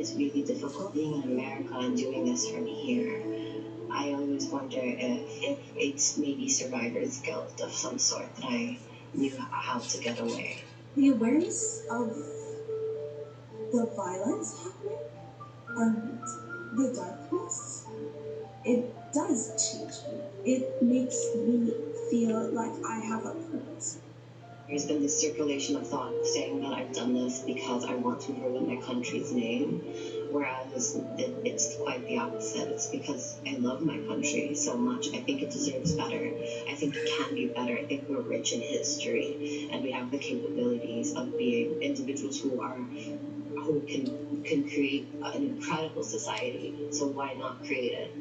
It's really difficult being in America and doing this from here. I always wonder if it's maybe survivor's guilt of some sort that I knew how to get away. The awareness of the violence happening and the darkness, it does change me. It makes me feel like I have a purpose. There's been this circulation of thought saying that I've done this because I want to ruin my country's name, whereas it's quite the opposite. It's because I love my country so much. I think it deserves better. I think it can be better. I think we're rich in history, and we have the capabilities of being individuals who can create an incredible society. So why not create it?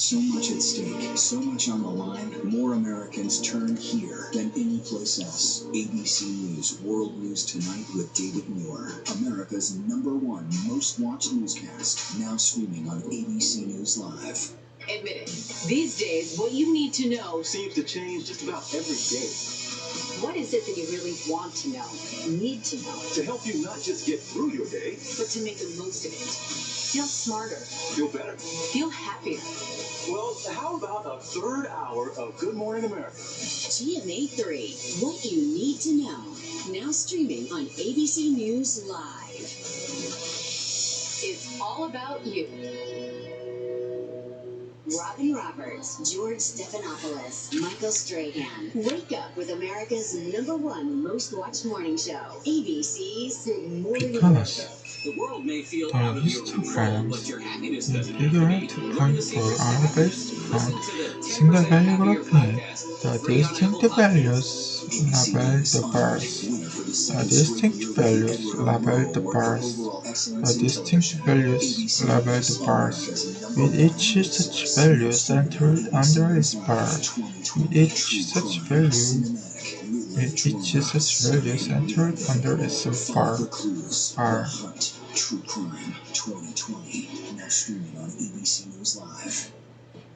So much at stake, so much on the line, more Americans turn here than any place else. ABC News World News Tonight with David Muir, America's #1 most watched newscast, now streaming on ABC News Live. Admit it, these days, what you need to know seems to change just about every day. What is it that you really want to know, need to know? To help you not just get through your day, but to make the most of it. Feel smarter. Feel better. Feel happier. Well, how about a third hour of Good Morning America? GMA 3, what you need to know. Now streaming on ABC News Live. It's all about you. Robin Roberts, George Stephanopoulos, Michael Strahan. Wake up with America's #1 most watched morning show. ABC's Good Morning America. The world may feel The out of your control, histograms but your happiness doesn't have figure to out be. to Learn point the for secrets our to happiness. based on Listen to the single 10% value Happier grouping, podcast. the Free on distinct Apple values ABC labeled News the honored bars, winner for the the second distinct straight year with values Edward R. labeled the Murrow Award for bars, overall the excellence in distinct television. values ABC labeled News, the bars, America's with each #1 such news. value Streaming centered on ABC under News its Live bar, 2020. with each True such crime, value cinematic, with real each drama, such value stunning centered reality. under its Follow the bar. clues. The bar. Hunt. True Crime 2020. Now streaming on ABC News Live.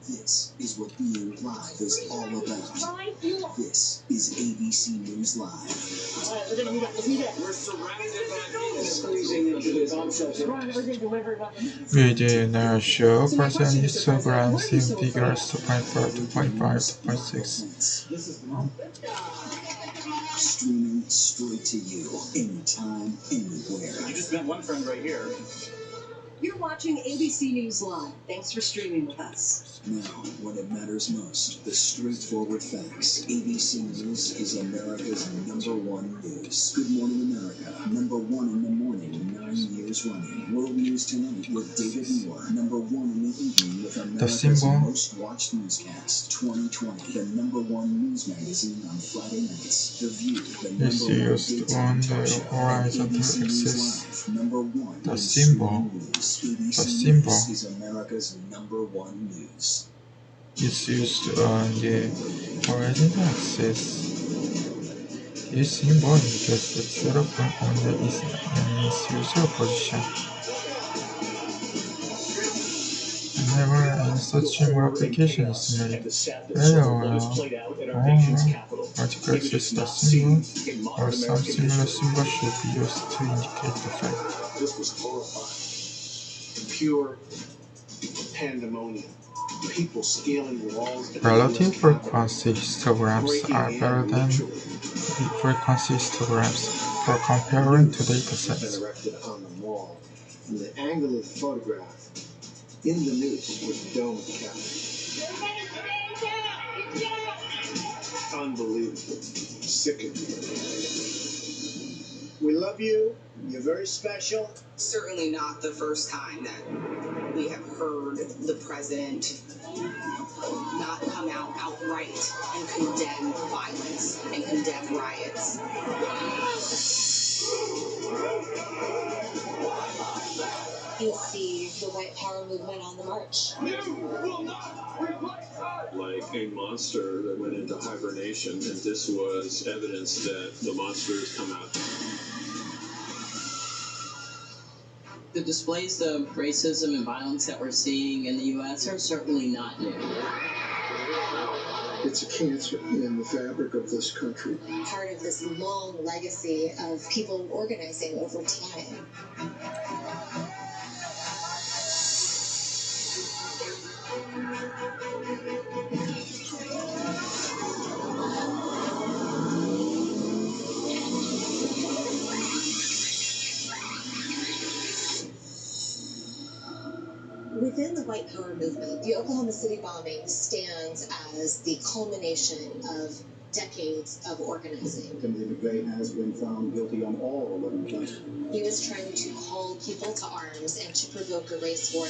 This is what being live is all about. This is ABC News Live. We're surrounded by squeezing into this Video now show person Instagram sim figures 2.4, 2.5, 2.6. Streaming straight to you, anytime, anywhere. You just met one friend right here. You're watching ABC News Live. Thanks for streaming with us. Now, when it matters most, the straightforward facts. ABC News is America's #1 news. Good Morning America, #1 in the morning, 9 years running. World News Tonight with David Moore, #1 in the evening with America's symbol. most watched newscast, 2020. The #1 news magazine on Friday nights. The View, the Is #1 used daytime on talk the show. horizontal ABC News axis. Live, #1 The in symbol. streaming news. ABC The symbol. News is America's #1 news. Is used on the horizontal axis. This symbol indicates the zero point on the is in its usual position. Whenever any such modification is made, whether on a vertical axis the symbol or some similar symbol should be used to indicate the fact. This was horrifying. Pure pandemonium. People scaling walls. Relative frequency histograms are better than frequency histograms for comparing two datasets. Erected on the mall, and the angle of the photograph in the news was the dome of the Capitol. Unbelievable, sickening. We love you. You're very special. Certainly not the first time that we have heard the president not come out outright and condemn violence and condemn riots. You'll see the white power movement on the march. Like a monster that went into hibernation, and this was evidence that the monster has come out. The displays of racism and violence that we're seeing in the U.S. are certainly not new. It's a cancer in the fabric of this country. Part of this long legacy of people organizing over time. Within the White Power movement, the Oklahoma City bombing stands as the culmination of decades of organizing. Timothy McVeigh has been found guilty on all 11 counts. He was trying to call people to arms and to provoke a race war.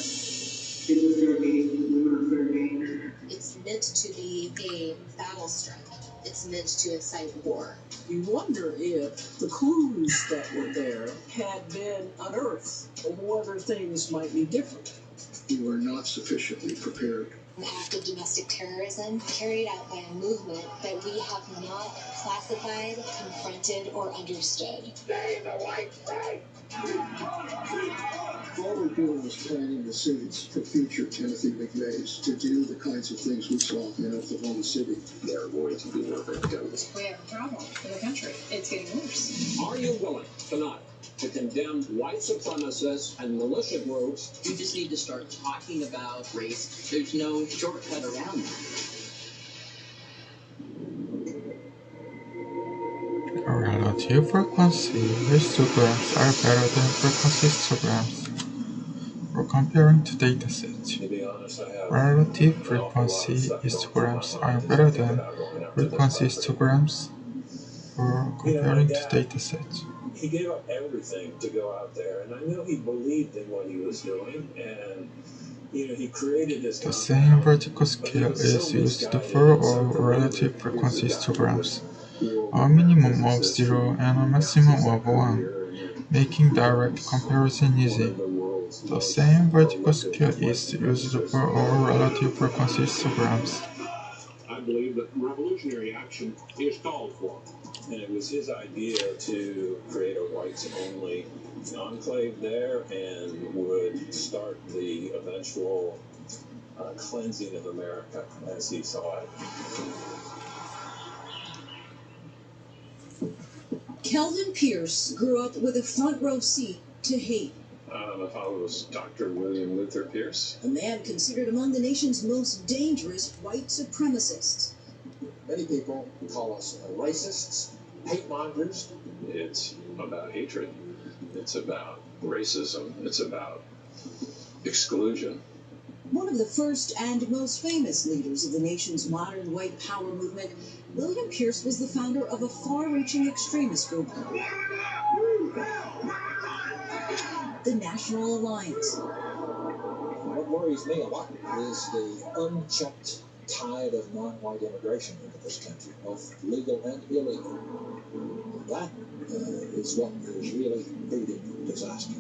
People are fair game, women are fair game. It's meant to be a battle strike. It's meant to incite war. You wonder if the clues that were there had been unearthed, or whether things might be different. We were not sufficiently prepared. An act of domestic terrorism carried out by a movement that we have not classified, confronted, or understood. Save the white flag! All we're doing is planting the seeds for future Timothy McVeighs to do the kinds of things we saw in Oklahoma City. There are going to be more victims. We have a problem in the country. It's getting worse. Are you willing tonight to condemn white supremacists and militia groups? You just need to start talking about race. There's no shortcut around that. Relative frequency histograms are better than frequency histograms for comparing two datasets. To be honest, I have Relative frequency histograms are better than frequency histograms for comparing two datasets. He gave up everything to go out there, and I know he believed in what he was doing, and he created this. The same vertical scale is used for all relative frequency histograms, a minimum of 0 and a maximum of 1, making direct comparison easy. The same vertical scale is used for all relative frequency histograms. I believe that revolutionary action is called for. And it was his idea to create a whites-only enclave there and would start the eventual cleansing of America as he saw it. Kelvin Pierce grew up with a front row seat to hate. My father was Dr. William Luther Pierce. A man considered among the nation's most dangerous white supremacists. Many people call us racists, hate mongers. It's about hatred. It's about racism. It's about exclusion. One of the first and most famous leaders of the nation's modern white power movement, William Pierce was the founder of a far-reaching extremist group, the National Alliance. What worries me a lot is the unchecked tide of non-white immigration into this country, both legal and illegal. That is what is really breeding disaster.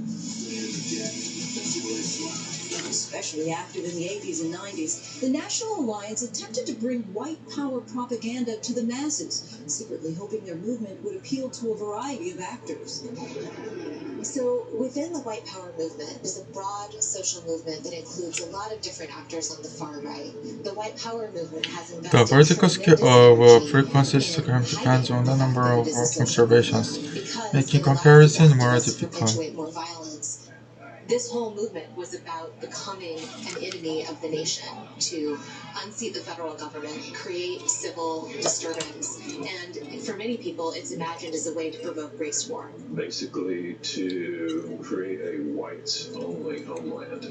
Especially active in the 80s and 90s, the National Alliance attempted to bring white power propaganda to the masses, secretly hoping their movement would appeal to a variety of actors. So within the White Power movement is a broad social movement that includes a lot of different actors on the far right. The White Power movement has invested The vertical scale of frequency histogram depends on the number of observations, making comparison more difficult. More violence. This whole movement was about becoming an enemy of the nation, to unseat the federal government, create civil disturbance, and for many people it's imagined as a way to provoke race war. Basically to create a whites-only homeland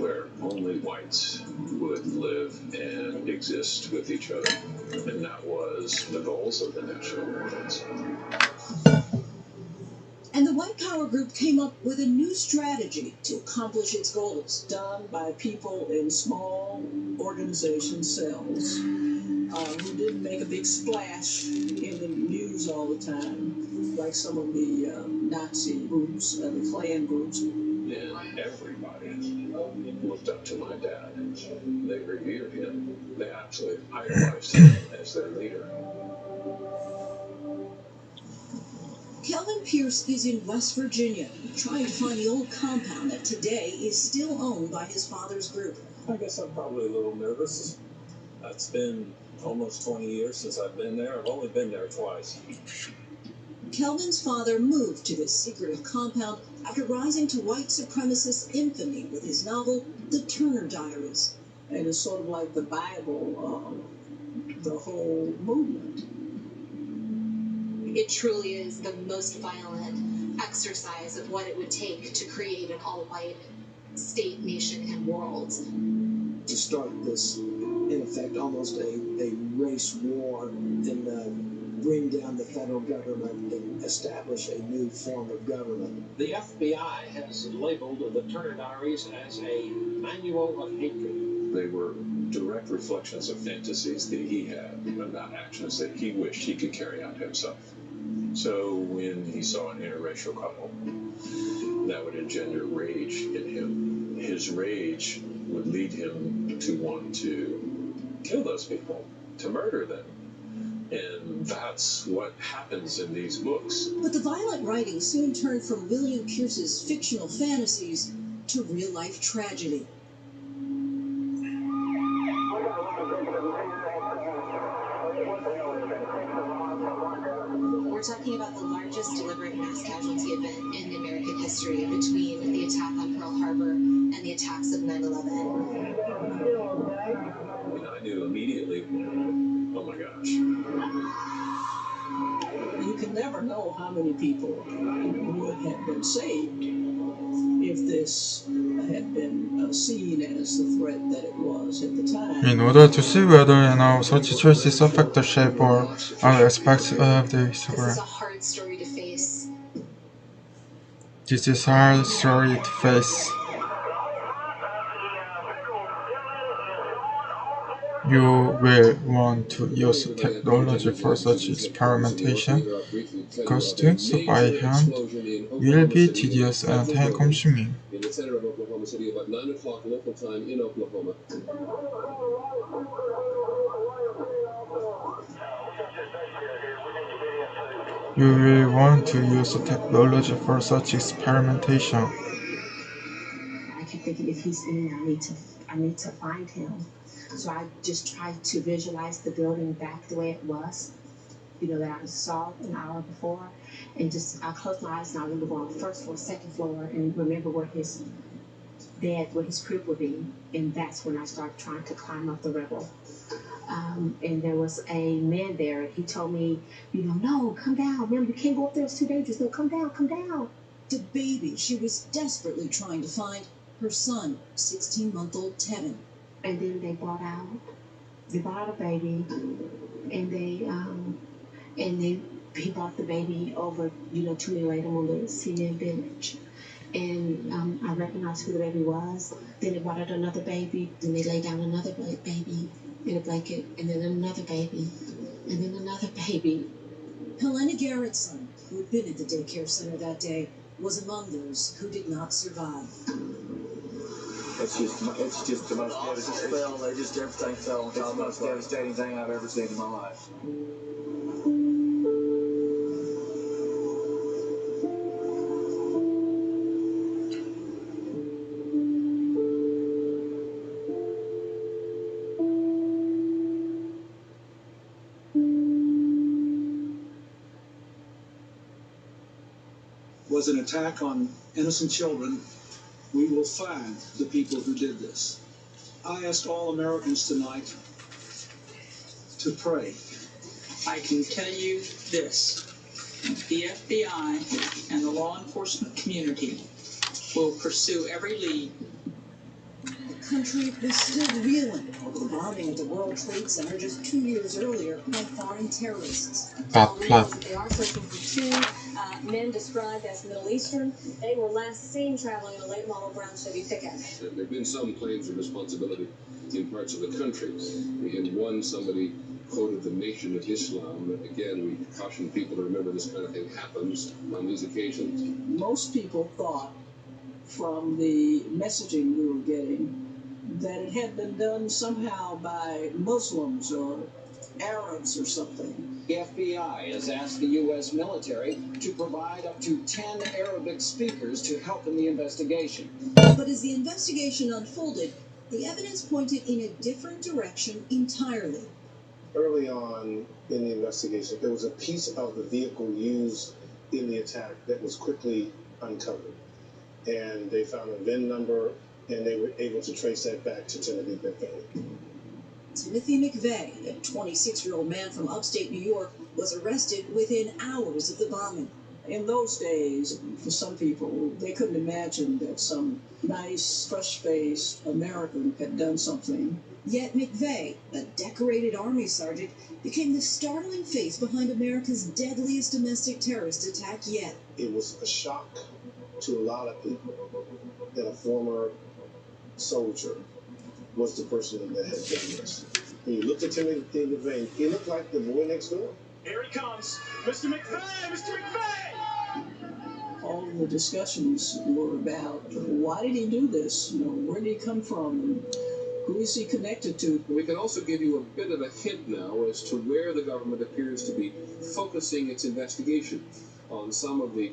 where only whites would live and exist with each other. And that was the goals of the National Alliance. And the White Power group came up with a new strategy to accomplish its goals. Done by people in small organization cells who didn't make a big splash in the news all the time, like some of the Nazi groups, the Klan groups. And everybody looked up to my dad. They revered him. They absolutely idolized him as their leader. Kelvin Pierce is in West Virginia, trying to find the old compound that today is still owned by his father's group. I guess I'm probably a little nervous. It's been almost 20 years since I've been there. I've only been there twice. Kelvin's father moved to this secretive compound after rising to white supremacist infamy with his novel, The Turner Diaries. And it's sort of like the Bible, the whole movement. It truly is the most violent exercise of what it would take to create an all-white state, nation, and world. To start this, in effect, almost a race war and bring down the federal government and establish a new form of government. The FBI has labeled the Turner Diaries as a manual of hatred. They were direct reflections of fantasies that he had about actions that he wished he could carry out himself. So when he saw an interracial couple, that would engender rage in him. His rage would lead him to want to kill those people, to murder them. And that's what happens in these books. But the violent writing soon turned from William Pierce's fictional fantasies to real-life tragedy. We're talking about the largest deliberate mass casualty event in American history between the attack on Pearl Harbor and the attacks of 9/11. And I knew immediately, oh my gosh. You can never know how many people would have been saved if this had been seen as the threat that it was at the time. In order to see whether such choices affect the shape or other aspects of the histogram. This is a hard story to face. This is a hard story to face. You will want to use technology for such experimentation, because doing so by hand will be tedious and time-consuming. In the center of Oklahoma City, about 9 o'clock local time in Oklahoma. You will want to use technology for such experimentation. I kept thinking, if he's in, I need to find him. So I just tried to visualize the building back the way it was, that I saw an hour before, and I closed my eyes and I remember going first floor, second floor, and remember where his crib would be, and that's when I started trying to climb up the Rebel. And there was a man there, and he told me, no, come down, remember, you can't go up there, it's too dangerous, no, come down. The baby she was desperately trying to find, her son, 16-month-old Tevin. And then they brought out a baby, and he brought the baby over, to me later on the CNN Village. And I recognized who the baby was. Then they brought out another baby, then they laid down another baby in a blanket, and then another baby, and then another baby. Helena Garrettson, who had been at the daycare center that day, was among those who did not survive. It's just the most devastating film. Everything fell on top. It's the most devastating thing I've ever seen in my life. Was an attack on innocent children. We will find the people who did this. I ask all Americans tonight to pray. I can tell you this. The FBI and the law enforcement community will pursue every lead. The country was still reeling over the bombing at the World Trade Center just 2 years earlier by foreign terrorists. They are searching for two men described as Middle Eastern. They were last seen traveling in a late model brown Chevy pickup. There have been some claims of responsibility in parts of the country. In one, somebody quoted the Nation of Islam. Again, we caution people to remember this kind of thing happens on these occasions. Most people thought from the messaging we were getting that it had been done somehow by Muslims or Arabs or something. The FBI has asked the U.S. military to provide up to 10 Arabic speakers to help in the investigation. But as the investigation unfolded, the evidence pointed in a different direction entirely. Early on in the investigation, there was a piece of the vehicle used in the attack that was quickly uncovered. And they found a VIN number, and they were able to trace that back to Timothy McVeigh. Timothy McVeigh, a 26-year-old man from upstate New York, was arrested within hours of the bombing. In those days, for some people, they couldn't imagine that some nice, fresh-faced American had done something. Yet McVeigh, a decorated Army sergeant, became the startling face behind America's deadliest domestic terrorist attack yet. It was a shock to a lot of people that a former soldier was the person that had done this. When you looked at Timothy McVeigh, he looked like the boy next door. Here he comes, Mr. McVeigh! Mr. McVeigh! All of the discussions were about why did he do this? You know, where did he come from? Who is he connected to? We can also give you a bit of a hint now as to where the government appears to be focusing its investigation on some of the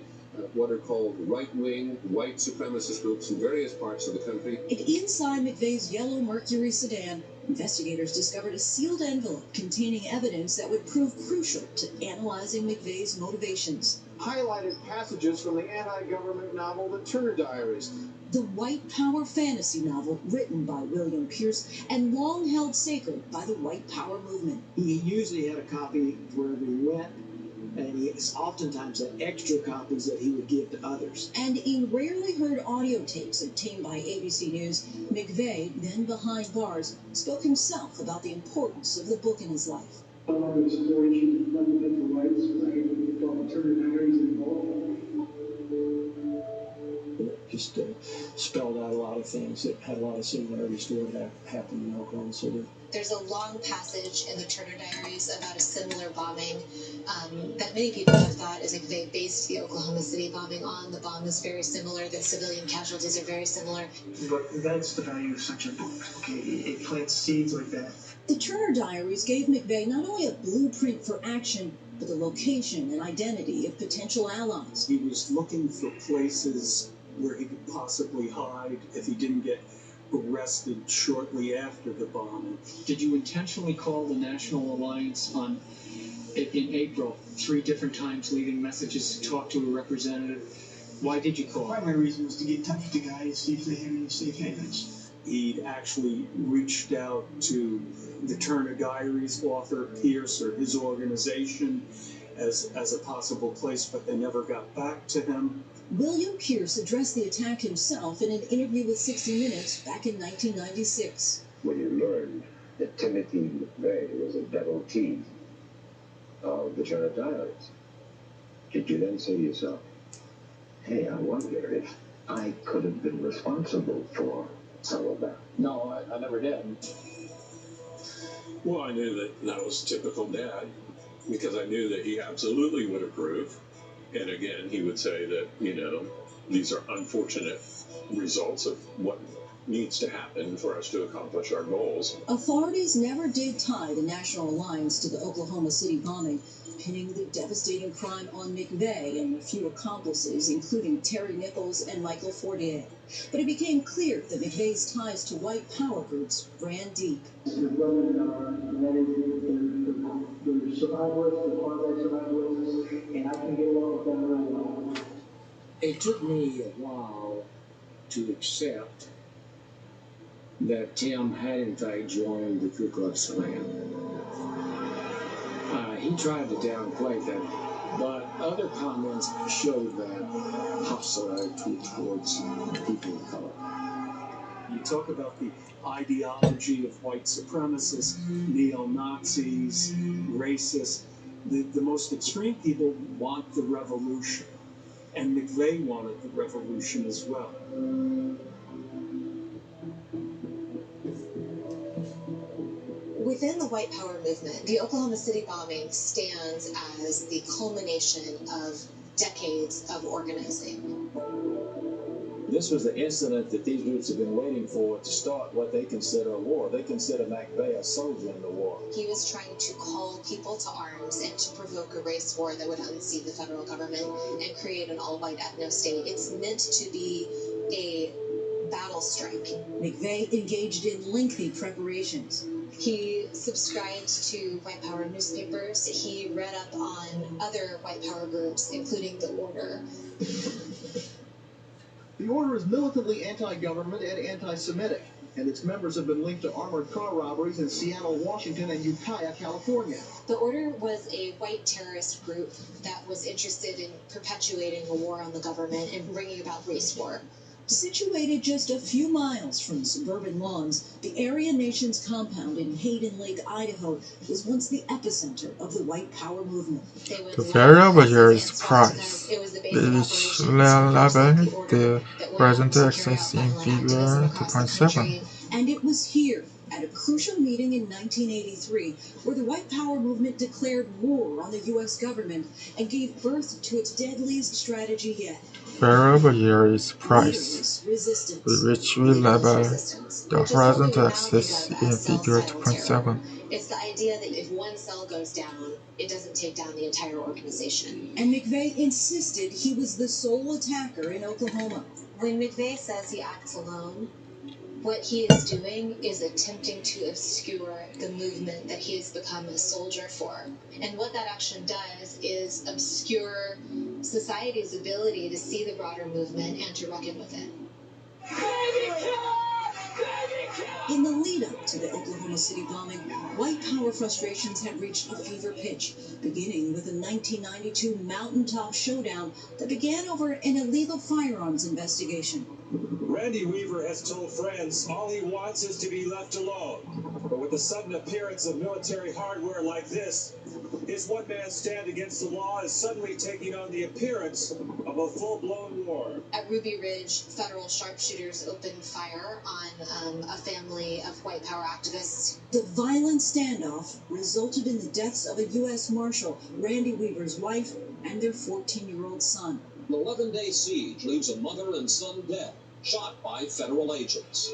what are called right-wing, white supremacist groups in various parts of the country. And inside McVeigh's yellow Mercury sedan, investigators discovered a sealed envelope containing evidence that would prove crucial to analyzing McVeigh's motivations. Highlighted passages from the anti-government novel The Turner Diaries. The white power fantasy novel written by William Pierce and long held sacred by the white power movement. He usually had a copy wherever he went, and he oftentimes had extra copies that he would give to others. And in rarely heard audio tapes obtained by ABC News, McVeigh, then behind bars, spoke himself about the importance of the book in his life. I was exploration of fundamental rights by called the Turner Diaries and all. Just spelled out a lot of things that had a lot of similarities to what happened in Oklahoma City. There's a long passage in the Turner Diaries about a similar bombing that many people have thought is like they based the Oklahoma City bombing on. The bomb is very similar. The civilian casualties are very similar. But that's the value of such a book. Okay, it plants seeds like that. The Turner Diaries gave McVeigh not only a blueprint for action, but the location and identity of potential allies. He was looking for places where he could possibly hide if he didn't get arrested shortly after the bombing. Did you intentionally call the National Alliance in April 3 different times, leaving messages to talk to a representative? Why did you call? The primary reason was to get in touch with the guys, see if they had any safe havens. He'd actually reached out to the Turner Diaries author Pierce or his organization as a possible place, but they never got back to him. William Pierce addressed the attack himself in an interview with 60 Minutes back in 1996. When you learned that Timothy McVeigh was a devotee of the Turner Diaries, did you then say to yourself, hey, I wonder if I could have been responsible for some of that? No, I never did. Well, I knew that was typical Dad, because I knew that he absolutely would approve. And again, he would say that, these are unfortunate results of what needs to happen for us to accomplish our goals. Authorities never did tie the National Alliance to the Oklahoma City bombing, pinning the devastating crime on McVeigh and a few accomplices, including Terry Nichols and Michael Fortier. But it became clear that McVeigh's ties to white power groups ran deep. The women the survivalists, the quasi survivalists, and I can get along with them really well. It took me a while to accept that Tim had in fact joined the Ku Klux Klan. He tried to downplay that, but other comments showed that hostility towards people of color. You talk about the ideology of white supremacists, neo-Nazis, racists. The most extreme people want the revolution, and McVeigh wanted the revolution as well. Within the white power movement, the Oklahoma City bombing stands as the culmination of decades of organizing. This was the incident that these groups have been waiting for to start what they consider a war. They consider McVeigh a soldier in the war. He was trying to call people to arms and to provoke a race war that would unseat the federal government and create an all-white ethno-state. It's meant to be a battle strike. McVeigh engaged in lengthy preparations. He subscribed to white power newspapers. He read up on other white power groups, including the Order. The Order is militantly anti-government and anti-Semitic, and its members have been linked to armored car robberies in Seattle, Washington, and Ukiah, California. The Order was a white terrorist group that was interested in perpetuating a war on the government and bringing about race war. Situated just a few miles from suburban lawns, the Aryan Nations compound in Hayden Lake, Idaho, was once the epicenter of the white power movement. The variable here is price, which labeled the present access in figure 2.7. And it was here, at a crucial meeting in 1983, where the white power movement declared war on the U.S. government and gave birth to its deadliest strategy yet. Variable here is price, which we label the present axis in figure 2.7. It's the idea that if one cell goes down, it doesn't take down the entire organization. And McVeigh insisted he was the sole attacker in Oklahoma. When McVeigh says he acts alone, what he is doing is attempting to obscure the movement that he has become a soldier for. And what that action does is obscure society's ability to see the broader movement and to reckon with it. In the lead-up to the Oklahoma City bombing, white power frustrations had reached a fever pitch, beginning with a 1992 mountaintop showdown that began over an illegal firearms investigation. Randy Weaver has told friends all he wants is to be left alone. But with the sudden appearance of military hardware like this, his one-man stand against the law is suddenly taking on the appearance of a full-blown war. At Ruby Ridge, federal sharpshooters opened fire on a family of white power activists. The violent standoff resulted in the deaths of a U.S. Marshal, Randy Weaver's wife, and their 14-year-old son. An 11-day siege leaves a mother and son dead, shot by federal agents.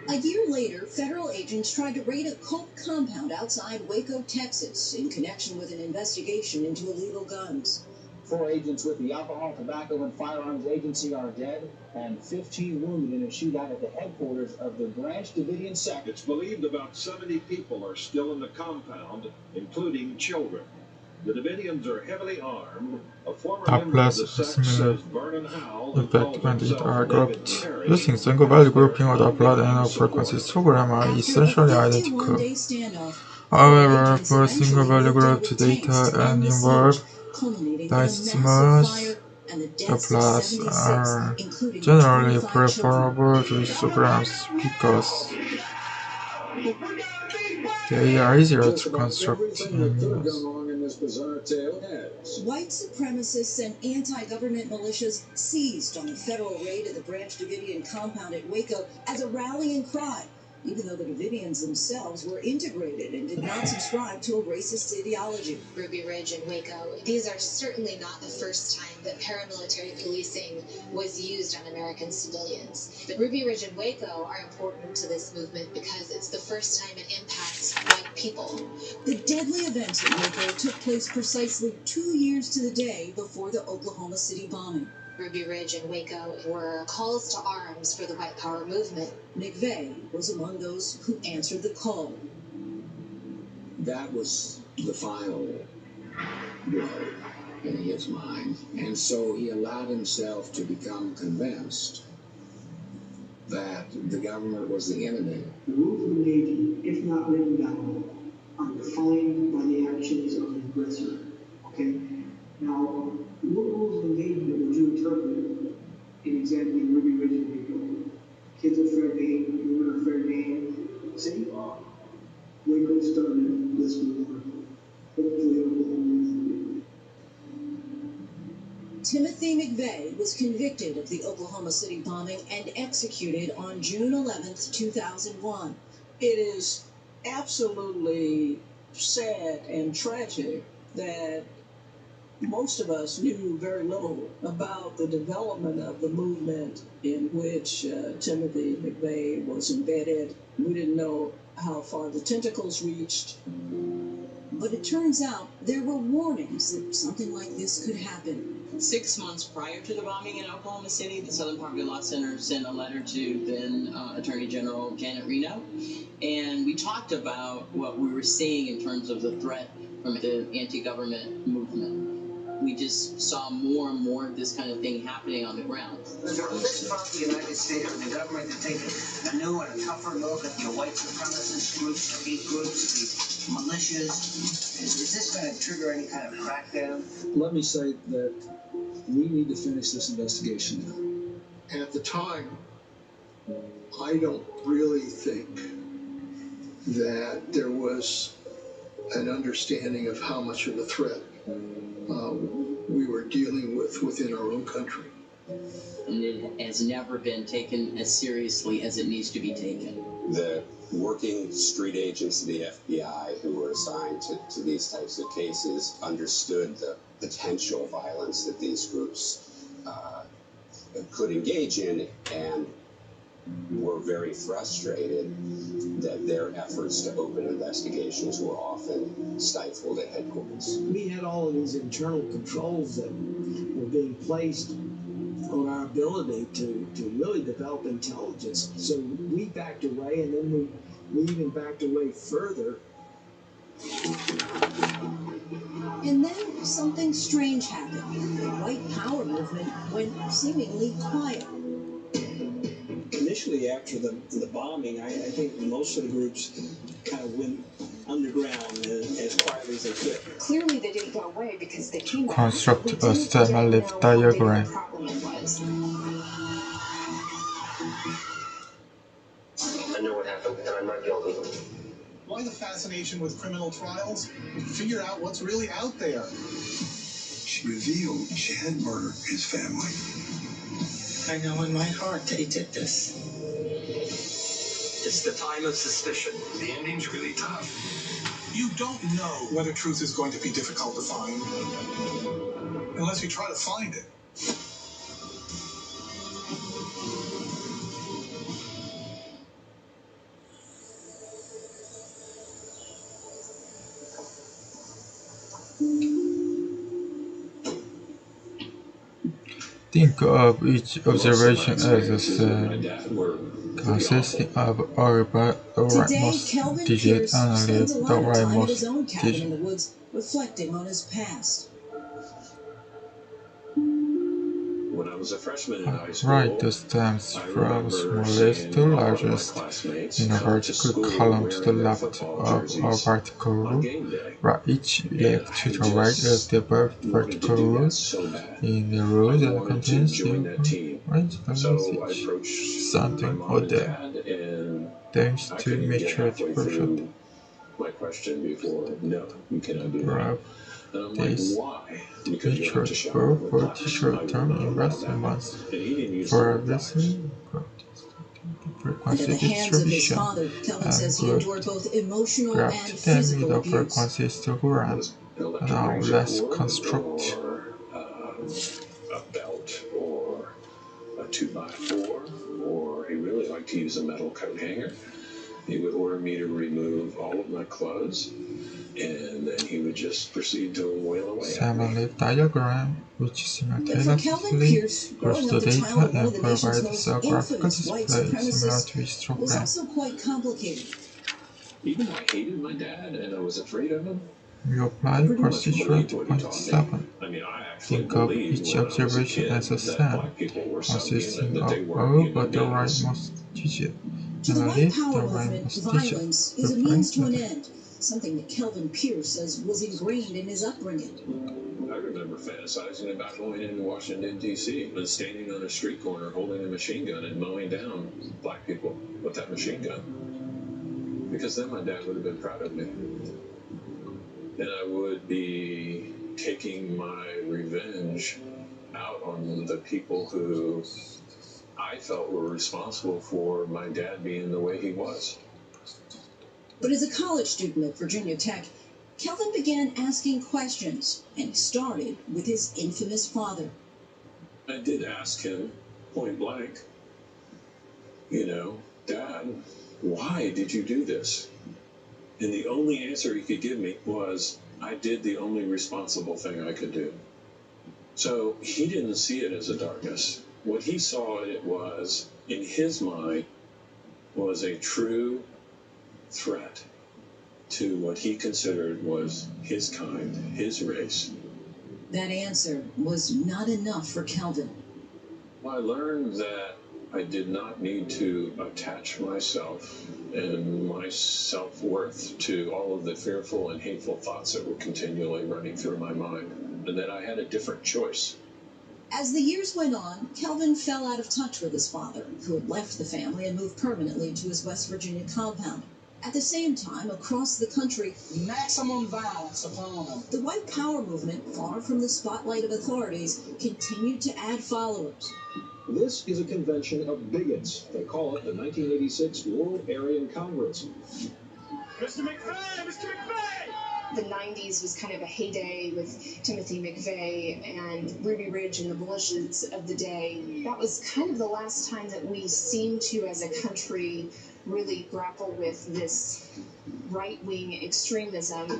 A year later, federal agents tried to raid a cult compound outside Waco, Texas, in connection with an investigation into illegal guns. 4 agents with the Alcohol, Tobacco, and Firearms Agency are dead, and 15 wounded in a shootout at the headquarters of the Branch Davidian sect. It's believed about 70 people are still in the compound, including children. The Davidians are heavily armed. A former member of the sect says Vernon Howell, in fact, when they are grouped, using single value grouping of the blood and frequency histogram are essentially identical. However, for single value grouped data and involve isomers, the plots are generally preferable to histograms because they are easier to construct and use. White supremacists and anti-government militias seized on the federal raid of the Branch Davidian compound at Waco as a rallying cry, even though the Davidians themselves were integrated and did not subscribe to a racist ideology. Ruby Ridge and Waco, these are certainly not the first time that paramilitary policing was used on American civilians. But Ruby Ridge and Waco are important to this movement because it's the first time it impacts white people. The deadly events at Waco took place precisely 2 years to the day before the Oklahoma City bombing. Ruby Ridge and Waco were calls to arms for the white power movement. McVeigh was among those who answered the call. That was the final blow in his mind. And so he allowed himself to become convinced that the government was the enemy. The rules of the Navy, if not written down, are defined by the actions of the aggressor. Okay? Now, what rules of the Navy would you interpret in examining Ruby Ridge and Waco? Kids are fair game, women are fair game. See? Waco started this war. Hopefully Oklahoma is the end. Timothy McVeigh was convicted of the Oklahoma City bombing and executed on June 11th, 2001. It is absolutely sad and tragic that most of us knew very little about the development of the movement in which Timothy McVeigh was embedded. We didn't know how far the tentacles reached. But it turns out there were warnings that something like this could happen. 6 months prior to the bombing in Oklahoma City, the Southern Poverty Law Center sent a letter to then Attorney General Janet Reno, and we talked about what we were seeing in terms of the threat from the anti-government movement. We just saw more and more of this kind of thing happening on the ground. Is there a list about the United States or the government to take a new and a tougher look at the white supremacist groups, the hate groups, the militias? Is this going to trigger any kind of crackdown? Let me say that we need to finish this investigation now. At the time, I don't really think that there was an understanding of how much of a threat we were dealing with within our own country. And it has never been taken as seriously as it needs to be taken. The working street agents of the FBI who were assigned to these types of cases understood the potential violence that these groups could engage in, and were very frustrated that their efforts to open investigations were often stifled at headquarters. We had all of these internal controls that were being placed on our ability to really develop intelligence. So we backed away, and then we even backed away further. And then something strange happened. The white power movement went seemingly quiet. Initially, after the bombing, I think most of the groups kind of went underground as quietly as they could. Clearly, they didn't go away because they came back. Construct a semi-lift diagram. I know what happened, and I'm not guilty. Why the fascination with criminal trials? Figure out what's really out there. She revealed she had murdered his family. I know in my heart they did this. It's the time of suspicion. The ending's really tough. You don't know whether truth is going to be difficult to find unless you try to find it. Think of each observation as a cell, consisting of a rightmost digit and leave the rightmost digit. In the woods, reflecting on his past. When I was a freshman in high school, Write the stems from smallest to largest in a vertical column to the left of a vertical row. Write each leg to the right of the above vertical row in the row that contains the right message, something or that aims to maturity perfect. My question before, no, you cannot do that. This features both for the short-term investment months for obviously frequency distribution and grabbed them with the frequency histogram. Now let's construct a belt or a 2x4, or he really liked to use a metal coat hanger. He would order me to remove all of my clothes, and then he would just proceed to wail away. Semi-lift diagram, which simultaneously grows the data and provides a graphical display similar to histogram. Was also quite complicated. Even though I hated my dad and I was afraid of him, we apply procedure 2.7. Think of each observation as a cell, consisting of all but the rightmost digit, To the and white leave the power movement, rightmost violence digit. is a means to an end, something that Kelvin Pierce says was ingrained in his upbringing. I remember fantasizing about going into Washington, D.C. and standing on a street corner holding a machine gun and mowing down black people with that machine gun. Because then my dad would have been proud of me. And I would be taking my revenge out on the people who I felt were responsible for my dad being the way he was. But as a college student at Virginia Tech, Kelvin began asking questions and started with his infamous father. I did ask him point blank, you know, Dad, why did you do this? And the only answer he could give me was, I did the only responsible thing I could do. So he didn't see it as a darkness. What he saw it was, in his mind, was a true threat to what he considered was his kind, his race. That answer was not enough for Kelvin. I learned that I did not need to attach myself and my self-worth to all of the fearful and hateful thoughts that were continually running through my mind, and that I had a different choice. As the years went on, Kelvin fell out of touch with his father, who had left the family and moved permanently to his West Virginia compound. At the same time, across the country, Maximum violence upon them. the White Power movement, far from the spotlight of authorities, continued to add followers. This is a convention of bigots. They call it the 1986 World Aryan Congress. Mr. McVeigh! Mr. McVeigh! The 90s was kind of a heyday with Timothy McVeigh and Ruby Ridge and the militias of the day. That was kind of the last time that we seemed to, as a country, really grapple with this right-wing extremism.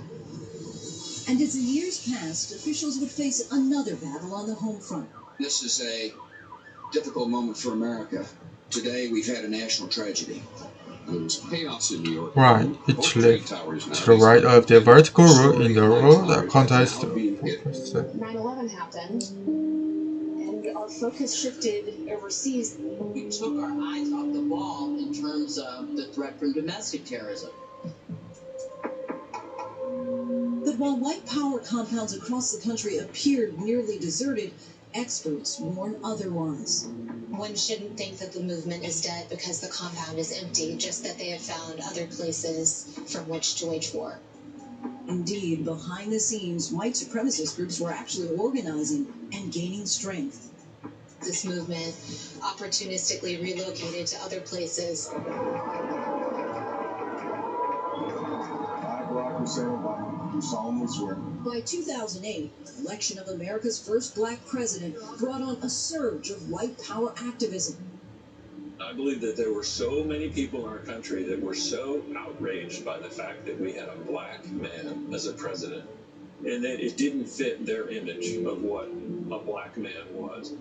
And as the years passed, officials would face another battle on the home front. This is a difficult moment for America. Today we've had a national tragedy. There was chaos in New York. Right, each leg to the right of the vertical route in the road that contains the 9/11 happened, and our focus shifted overseas. We took our eyes off the ball in terms of the threat from domestic terrorism. But while White Power compounds across the country appeared nearly deserted, experts warn otherwise. One shouldn't think that the movement is dead because the compound is empty, just that they have found other places from which to wage war. Indeed, behind the scenes, white supremacist groups were actually organizing and gaining strength. This movement opportunistically relocated to other places. I, Barack Hussein Obama, do solemnly swear. By 2008, the election of America's first black president brought on a surge of white power activism. I believe that there were so many people in our country that were so outraged by the fact that we had a black man as a president, and that it didn't fit their image of what a black man was.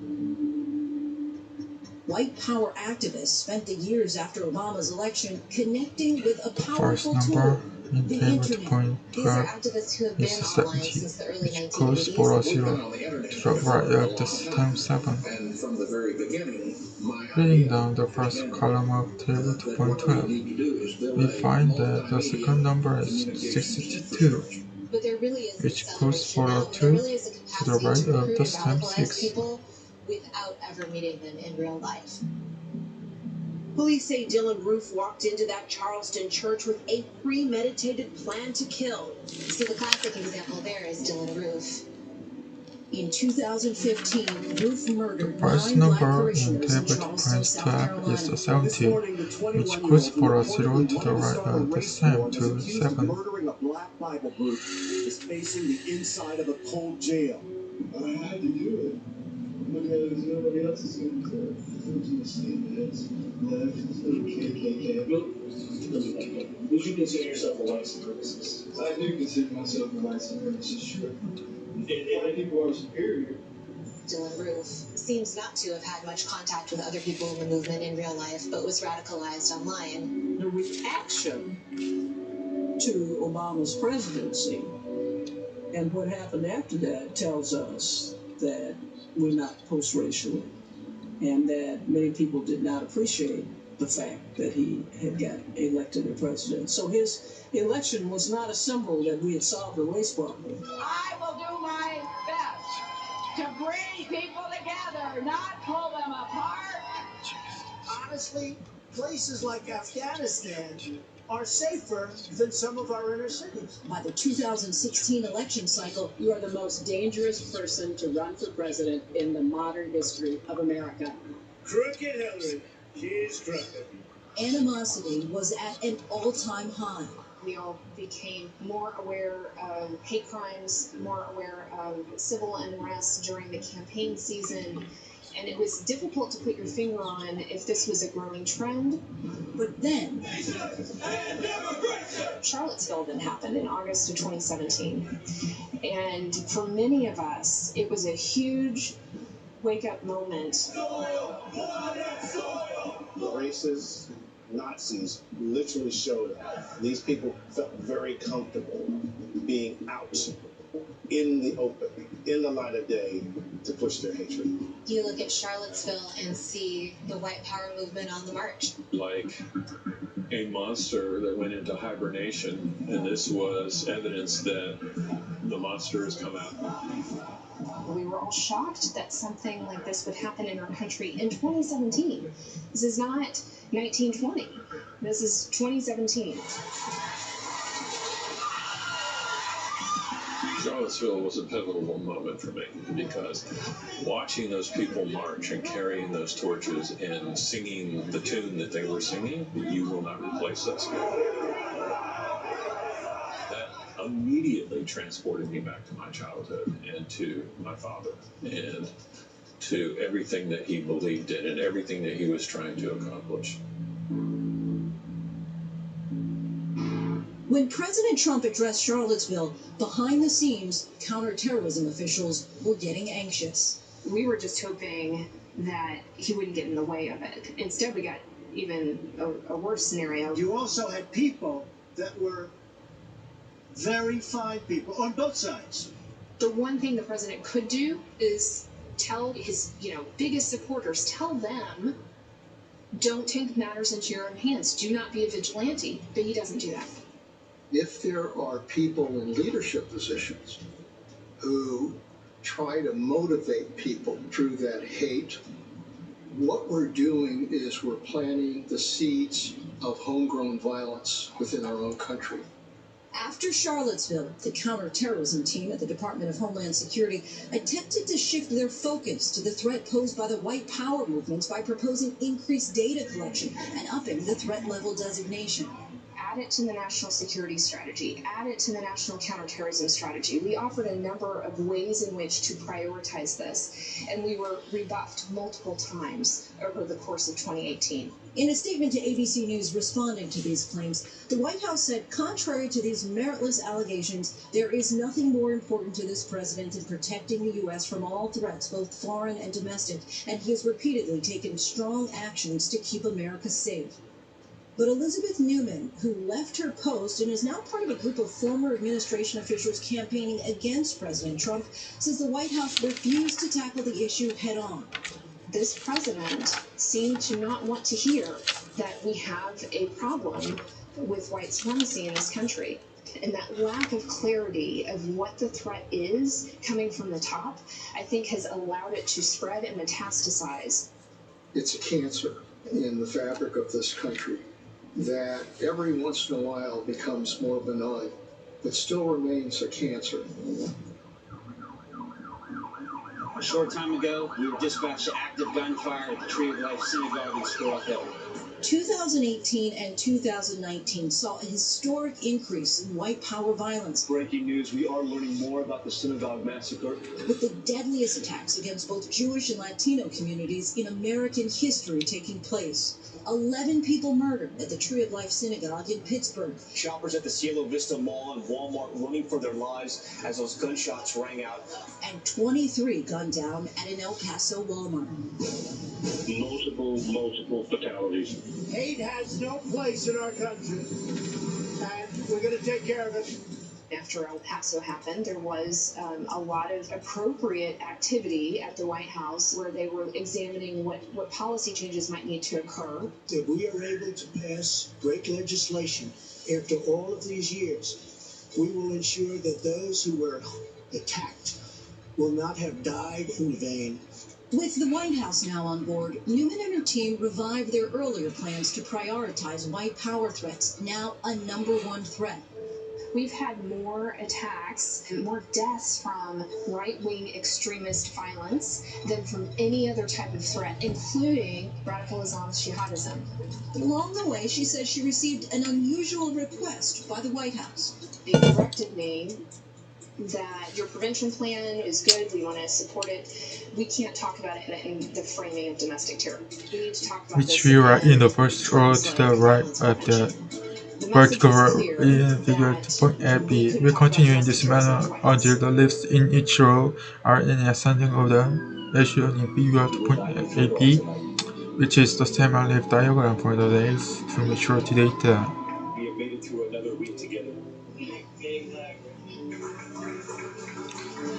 White power activists spent the years after Obama's election connecting with a first powerful number tool, in the table internet. point These are 12 activists who have been is online 70, since the early which goes 1980s. for a 0 to the right of the time 7. And from the very beginning, my Reading down the first column of table 2.12, we find that the second number is 62, But there really is which this goes celebration for now, a and there 2 really is a to the capacity right to of recruit the and time radicalize 6. people without ever meeting them in real life. Police say Dylan Roof walked into that Charleston church with a premeditated plan to kill. So the classic example there is Dylan Roof. In 2015, Roof murdered First 9 black number in parishioners in table Charleston, South 2.12 is the Carolina. 70, which goes for a 0 to the right of the same to 7. Murdering a black Bible group is facing the inside of a cold jail. I had to do it because nobody else is going to do the same as left KKK. Would you consider yourself a white supremacist? I do consider myself a white supremacist, sure. And white people are superior. Dylan Roof seems not to have had much contact with other people in the movement in real life, but was radicalized online. The reaction to Obama's presidency and what happened after that tells us that we're not post-racial and that many people did not appreciate the fact that he had got elected a president. So his election was not a symbol that we had solved the race problem. I will do my best to bring people together, not pull them apart. Honestly, places like Afghanistan are safer than some of our inner cities. By the 2016 election cycle, You are the most dangerous person to run for president in the modern history of America. Crooked Hillary. She's crooked. animosity was at an all-time high. We all became more aware of hate crimes, more aware of civil unrest during the campaign season, and it was difficult to put your finger on if this was a growing trend. But then, Charlottesville then happened in August of 2017. And for many of us, it was a huge wake-up moment. Racist Nazis literally showed up. These people felt very comfortable being out in the open, in the light of day, to push their hatred. You look at Charlottesville and see the white power movement on the march. Like a monster that went into hibernation, and this was evidence that the monster has come out. We were all shocked that something like this would happen in our country in 2017. This is not 1920. This is 2017. Charlottesville was a pivotal moment for me because watching those people march and carrying those torches and singing the tune that they were singing, "You Will Not Replace Us," that immediately transported me back to my childhood and to my father and to everything that he believed in and everything that he was trying to accomplish. when President Trump addressed Charlottesville, behind the scenes, counterterrorism officials were getting anxious. We were just hoping that he wouldn't get in the way of it. Instead, we got even a worse scenario. You also had people that were very fine people on both sides. The one thing the president could do is tell his, biggest supporters, tell them, don't take matters into your own hands. Do not be a vigilante. But he doesn't do that. If there are people in leadership positions who try to motivate people through that hate, what we're doing is we're planting the seeds of homegrown violence within our own country. After Charlottesville, the counterterrorism team at the Department of Homeland Security attempted to shift their focus to the threat posed by the white power movements by proposing increased data collection and upping the threat level designation. Add it to the national security strategy, add it to the national counterterrorism strategy. We offered a number of ways in which to prioritize this, and we were rebuffed multiple times over the course of 2018. In a statement to ABC News responding to these claims, the White House said, contrary to these meritless allegations, there is nothing more important to this president in protecting the U.S. from all threats, both foreign and domestic, and he has repeatedly taken strong actions to keep America safe. But Elizabeth Newman, who left her post and is now part of a group of former administration officials campaigning against President Trump, says the White House refused to tackle the issue head-on. This president seemed to not want to hear that we have a problem with white supremacy in this country. And that lack of clarity of what the threat is coming from the top, I think has allowed it to spread and metastasize. It's a cancer in the fabric of this country that every once in a while becomes more benign, but still remains a cancer. A short time ago, we were dispatched to active gunfire at the Tree of Life Synagogue in Squirrel Hill. 2018 and 2019 saw a historic increase in white power violence. Breaking news, we are learning more about the synagogue massacre. With the deadliest attacks against both Jewish and Latino communities in American history taking place. 11 people murdered at the Tree of Life Synagogue in Pittsburgh. Shoppers at the Cielo Vista Mall and Walmart running for their lives as those gunshots rang out. And 23 gunned down at an El Paso Walmart. Multiple fatalities. Hate has no place in our country, and we're going to take care of it. After El Paso happened, there was a lot of appropriate activity at the White House where they were examining what policy changes might need to occur. If we are able to pass great legislation after all of these years, we will ensure that those who were attacked will not have died in vain. With the White House now on board, Newman and her team revived their earlier plans to prioritize white power threats, now a #1 threat. we've had more attacks and more deaths from right-wing extremist violence than from any other type of threat, including radical Islamist jihadism. Along the way, she says she received an unusual request by the White House. They directed me that your prevention plan is good, we want to support it. We can't talk about it in the framing of domestic terror. We need to talk about which we write in the first row to the right at the vertical row in figure 2.8b. We continue in this manner until the leaves in each row are in ascending order, as shown in figure 2.8b, which is the stem and leaf diagram for the days to maturity data. We have made it through another week together.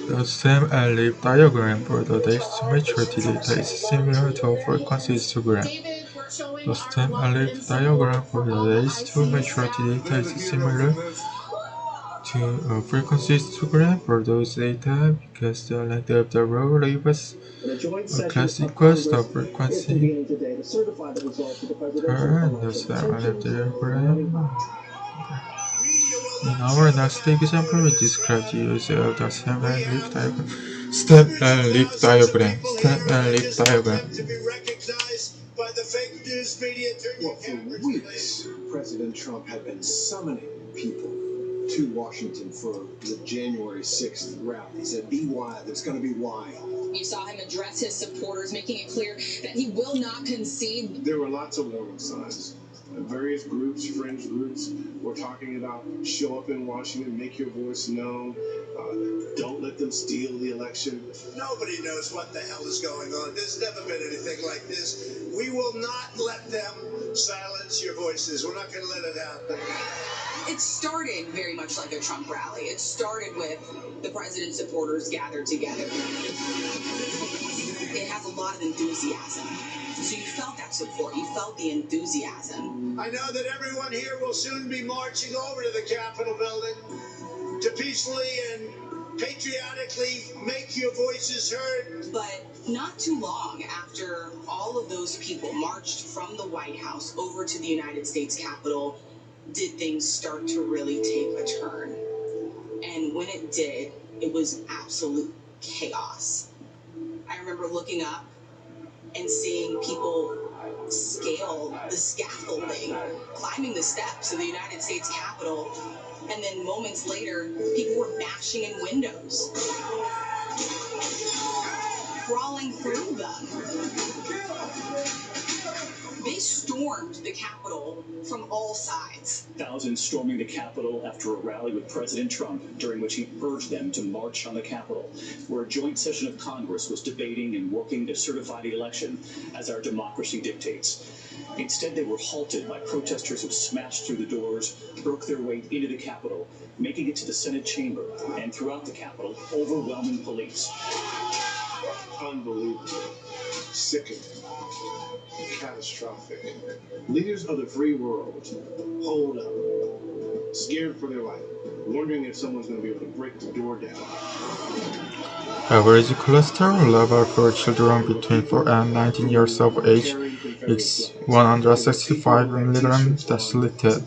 The stem and leaf diagram for the days to maturity data is similar to a frequency histogram. The stem and leaf diagram for the days to maturity data is similar to a frequency histogram for those data because the length of the row labels a class equals the frequency and the stem and leaf diagram. In our next example, we describe the use of the stem and leaf diagram. Stem and leaf diagram. Stem and leaf diagram. Well, for weeks, President Trump had been summoning people to Washington for the January 6th rally. He said, "Be wild. It's going to be wild." You saw him address his supporters, making it clear that he will not concede. There were lots of warning signs. Various groups, fringe groups, were talking about show up in Washington, make your voice known, don't let them steal the election. Nobody knows what the hell is going on. There's never been anything like this. We will not let them silence your voices. We're not going to let it happen. It started very much like a Trump rally. It started with the president's supporters gathered together. It has a lot of enthusiasm. So you felt that support. You felt the enthusiasm. I know that everyone here will soon be marching over to the Capitol building to peacefully and patriotically make your voices heard. But not too long after all of those people marched from the White House over to the United States Capitol, did things start to really take a turn. And when it did, it was absolute chaos. I remember looking up and seeing people scale the scaffolding, climbing the steps of the United States Capitol, and then moments later, people were bashing in windows, crawling through them. They stormed the Capitol from all sides. Thousands storming the Capitol after a rally with President Trump, during which he urged them to march on the Capitol, where a joint session of Congress was debating and working to certify the election as our democracy dictates. Instead, they were halted by protesters who smashed through the doors, broke their way into the Capitol, making it to the Senate chamber, and throughout the Capitol, overwhelming police. Unbelievable. Sickening. Catastrophic. Leaders of the free world hold up, scared for their life, wondering if someone's going to be able to break the door down. Average cholesterol level for children between 4 and 19 years of age is 165 mg deciliter.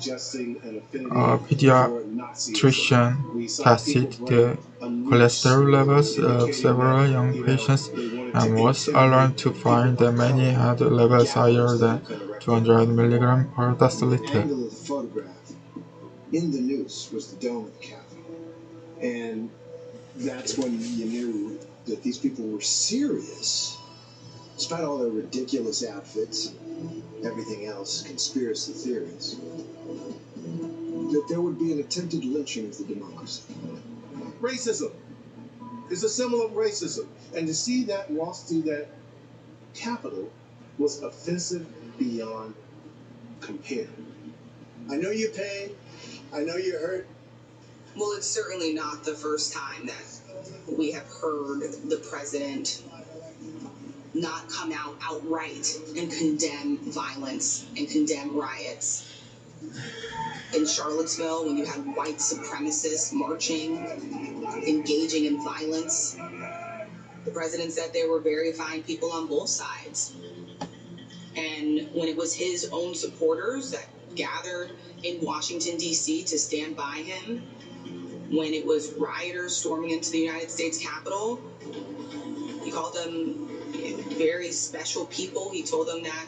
A pediatrician tested the cholesterol levels of several young patients and was alarmed to find that many had levels higher than 200 mg per deciliter. The angle of the photograph in the news was the dome of the Capitol. And that's when you knew that these people were serious. Despite all their ridiculous outfits and everything else, conspiracy theories, that there would be an attempted lynching of the democracy. Racism is a symbol of racism. And to see that waltz through that Capitol was offensive beyond compare. I know you're pain. I know you're hurt. Well, it's certainly not the first time that we have heard the president not come out outright and condemn violence and condemn riots. In Charlottesville, when you had white supremacists marching, engaging in violence, the president said there were very fine people on both sides. And when it was his own supporters that gathered in Washington, D.C. to stand by him, when it was rioters storming into the United States Capitol. He called them very special people. He told them that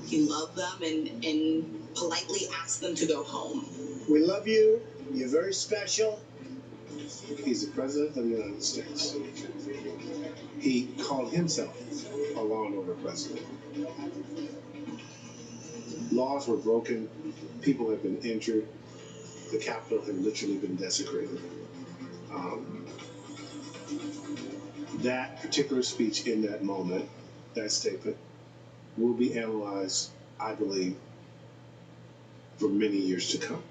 he loved them and politely asked them to go home. We love you. You're very special. He's the President of the United States. He called himself a law and order president. Laws were broken. People have been injured. The Capitol had literally been desecrated. That particular speech in that moment, that statement, will be analyzed, I believe, for many years to come.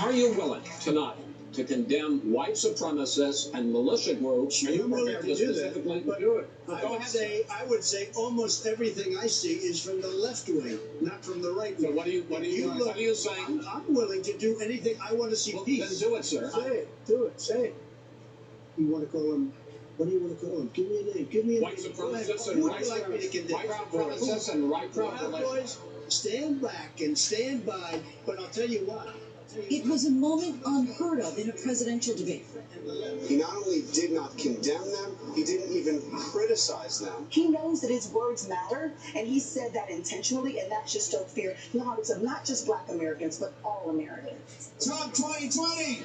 Are you willing tonight to condemn white supremacists and militia groups? Are you willing to do that? But do it. I would say almost everything I see is from the left wing, not from the right wing. So what are you saying? I'm willing to do anything. I want to see peace. Then do it, sir. Say it. Do it. Say it. You want to call him? What do you want to call him? Give me a name. Give me a white name. supremacists and white supremacists and right Proud Boys, stand back and stand by. But I'll tell you what. It was a moment unheard of in a presidential debate. He not only did not condemn them, he didn't even criticize them. He knows that his words matter, and he said that intentionally, and that should stoke fear in the hearts of not just Black Americans, but all Americans. Trump 2020!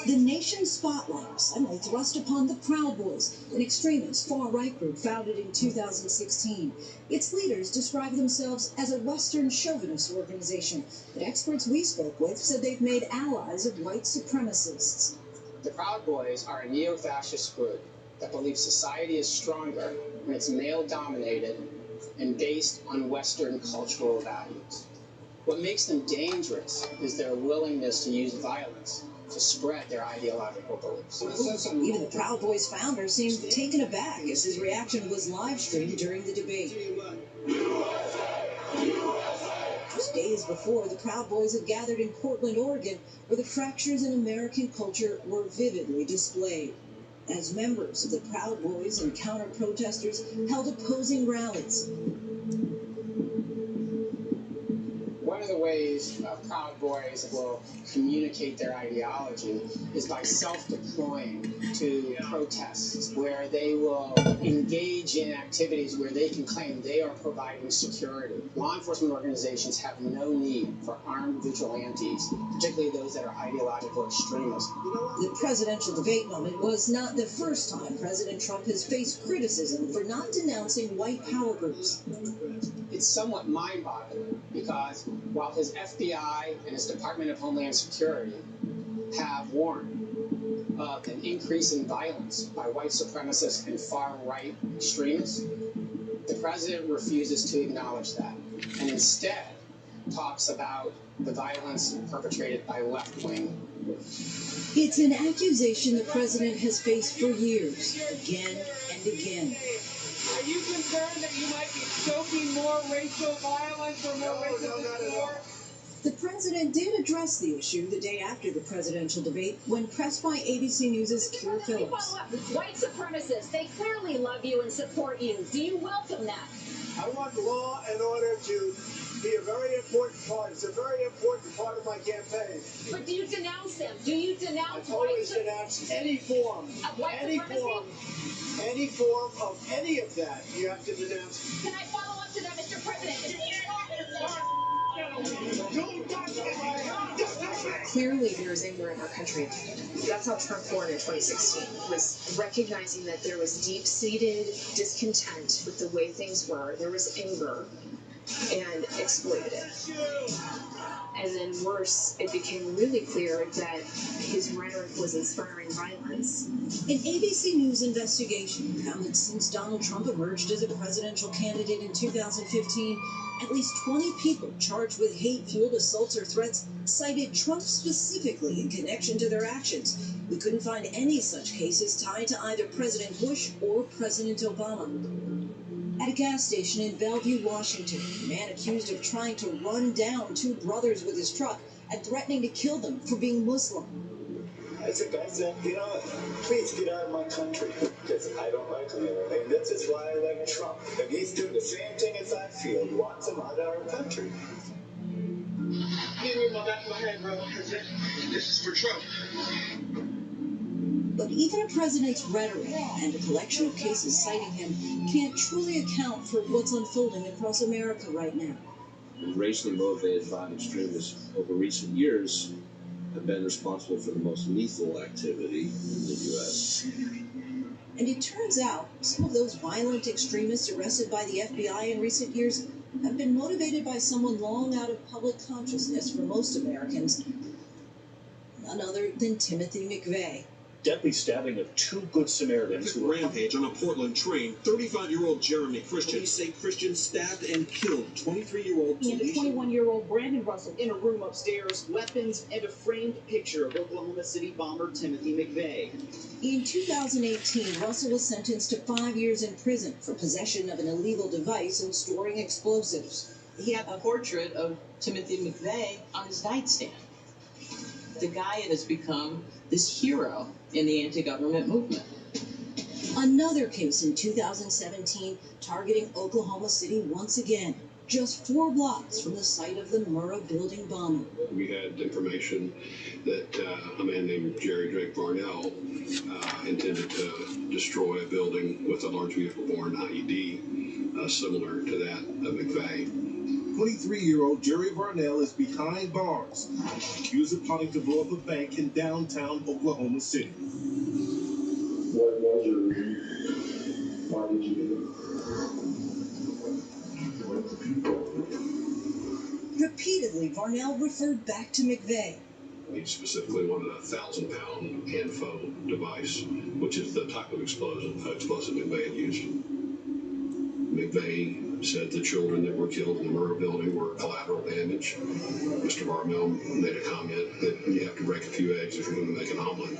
The nation's spotlight suddenly thrust upon the Proud Boys, an extremist far-right group founded in 2016. Its leaders describe themselves as a Western chauvinist organization, but experts we spoke with said they've made allies of white supremacists. The Proud Boys are a neo-fascist group that believes society is stronger when it's male-dominated and based on Western cultural values. What makes them dangerous is their willingness to use violence to spread their ideological beliefs. Even the Proud Boys founder seemed taken aback as his reaction was live-streamed during the debate. Just days before, the Proud Boys had gathered in Portland, Oregon, where the fractures in American culture were vividly displayed. As members of the Proud Boys and counter-protesters held opposing rallies. One of the ways Proud Boys will communicate their ideology is by self-deploying to protests where they will engage in activities where they can claim they are providing security. Law enforcement organizations have no need for armed vigilantes, particularly those that are ideological extremists. The presidential debate moment was not the first time President Trump has faced criticism for not denouncing white power groups. It's somewhat mind-boggling because while his FBI and his Department of Homeland Security have warned of an increase in violence by white supremacists and far-right extremists, the president refuses to acknowledge that and instead talks about the violence perpetrated by left-wing. It's an accusation the president has faced for years, again and again. Are you concerned that you might be stoking more racial violence or more racial discord? The president did address the issue the day after the presidential debate when pressed by ABC News' Kira Phillips. White supremacists, they clearly love you and support you. Do you welcome that? I want law and order to be a very important part. It's a very important part of my campaign. But do you denounce them? Do you denounce I've always denounced any form of any of that. You have to denounce. Can I follow up to that, Mr. President? Clearly, there is anger in our country. That's how Trump won in 2016, was recognizing that there was deep-seated discontent with the way things were. There was anger, and exploited it. And then worse, it became really clear that his rhetoric was inspiring violence. An ABC News investigation found that since Donald Trump emerged as a presidential candidate in 2015, at least 20 people charged with hate-fueled assaults or threats cited Trump specifically in connection to their actions. We couldn't find any such cases tied to either President Bush or President Obama. At a gas station in Bellevue, Washington, a man accused of trying to run down two brothers with his truck and threatening to kill them for being Muslim. I said, guys, please get out of my country, because I don't like him. And this is why I like Trump. And he's doing the same thing as I feel. He wants him out of our country. Give me my back of my head, bro. This is for Trump. But even a president's rhetoric and a collection of cases citing him can't truly account for what's unfolding across America right now. Racially motivated violent extremists over recent years have been responsible for the most lethal activity in the U.S. And it turns out some of those violent extremists arrested by the FBI in recent years have been motivated by someone long out of public consciousness for most Americans, none other than Timothy McVeigh. Deadly stabbing of two good Samaritans who rampage on a Portland train. 35-year-old Jeremy Christian. Police say Christian stabbed and killed 23-year-old and 21-year-old Brandon Russell in a room upstairs, weapons and a framed picture of Oklahoma City bomber Timothy McVeigh. In 2018, Russell was sentenced to 5 years in prison for possession of an illegal device and storing explosives. He had a portrait of Timothy McVeigh on his nightstand. The guy has become this hero in the anti-government movement. Another case in 2017 targeting Oklahoma City once again, just 4 blocks from the site of the Murrah building bombing. We had information that a man named Jerry Drake Varnell intended to destroy a building with a large vehicle-borne IED similar to that of McVeigh. 23-year-old Jerry Varnell is behind bars, accused of plotting to blow up a bank in downtown Oklahoma City. What was your reason? Why did you do it? Repeatedly, Varnell referred back to McVeigh. He specifically wanted a 1,000-pound hand-foe device, which is the type of explosive McVeigh had used. McVeigh said the children that were killed in the Murrah building were collateral damage. Mr. Varnell made a comment that you have to break a few eggs if you're going to make an omelet.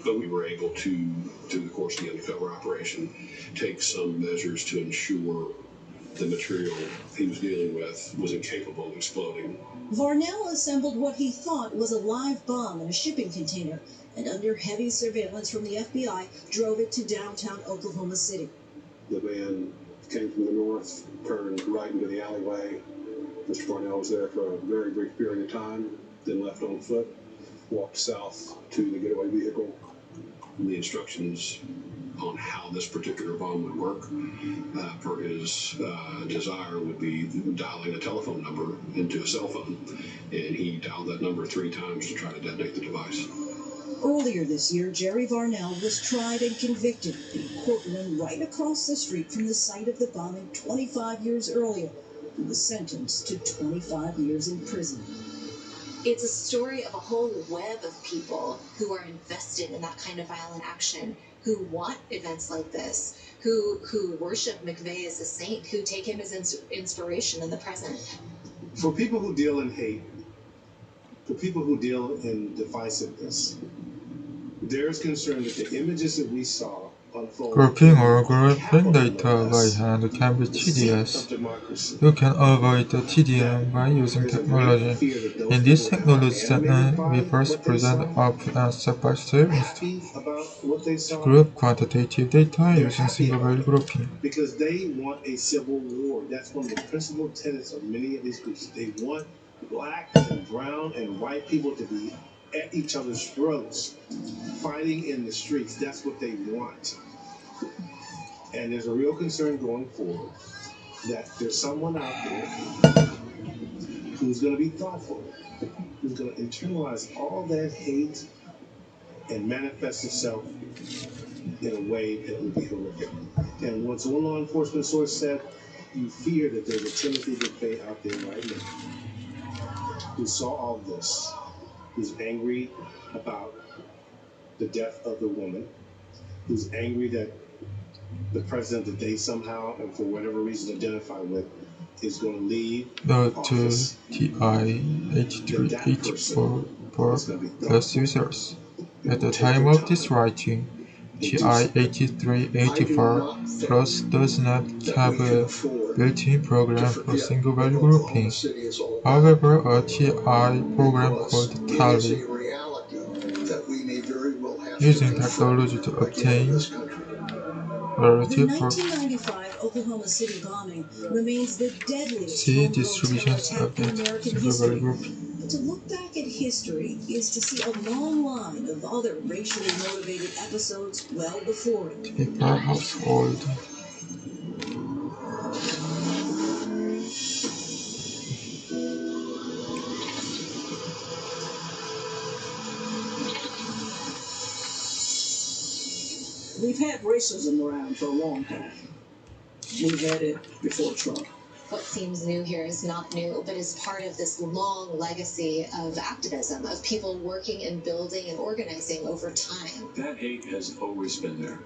But we were able to, through the course of the undercover operation, take some measures to ensure the material he was dealing with was incapable of exploding. Varnell assembled what he thought was a live bomb in a shipping container, and under heavy surveillance from the FBI, drove it to downtown Oklahoma City. The man came from the north, turned right into the alleyway. Mr. Varnell was there for a very brief period of time, then left on foot, walked south to the getaway vehicle. And the instructions on how this particular bomb would work, per his desire, would be dialing a telephone number into a cell phone. And he dialed that number 3 times to try to detonate the device. Earlier this year, Jerry Varnell was tried and convicted in a courtroom right across the street from the site of the bombing 25 years earlier. He was sentenced to 25 years in prison. It's a story of a whole web of people who are invested in that kind of violent action, who want events like this, who worship McVeigh as a saint, who take him as inspiration in the present. For people who deal in hate, for people who deal in divisiveness, there is concern that the images that we saw unfold. Grouping or grouping data by hand can be tedious. You can avoid the tedium by using technology. In this technology segment, we first present up and step-by-step group quantitative data using single-value grouping. Because they want a civil war. That's one of the principal tenets of many of these groups. They want black and brown and white people to be at each other's throats, fighting in the streets. That's what they want. And there's a real concern going forward that there's someone out there who's going to be thoughtful, who's going to internalize all that hate and manifest itself in a way that would be horrific. And once one law enforcement source said, you fear that there's a Timothy McVeigh out there right now who saw all this, who's angry about the death of the woman, who's angry that the president that they somehow and for whatever reason identify with is going to leave office. TI-8384 plus users. At the time of this writing, TI-8384 Plus does not have a built-in program for single-value grouping. However, a TI program called Tally using technology to obtain The relative 1995 Oklahoma City bombing remains the deadliest See homegrown distributions terror attack in update. American Thank you very history. much. But to look back at history is to see a long line of other racially motivated episodes well before it. Paper household. We've had racism around for a long time. We've had it before Trump. What seems new here is not new, but is part of this long legacy of activism, of people working and building and organizing over time. That hate has always been there.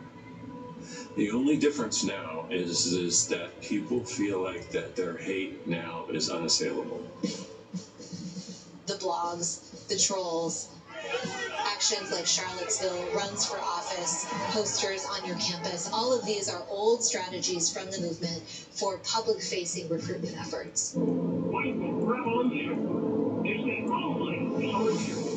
The only difference now is that people feel like that their hate now is unassailable. The blogs, the trolls, actions like Charlottesville, runs for office, posters on your campus, all of these are old strategies from the movement for public-facing recruitment efforts. White revolution is the only solution.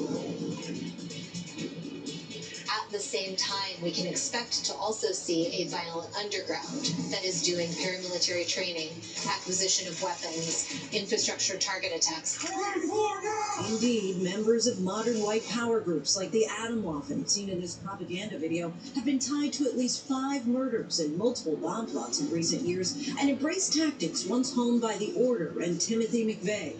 At the same time, we can expect to also see a violent underground that is doing paramilitary training, acquisition of weapons, infrastructure target attacks. Indeed, members of modern white power groups like the Atomwaffen, seen in this propaganda video, have been tied to at least 5 murders and multiple bomb plots in recent years and embrace tactics once honed by the Order and Timothy McVeigh.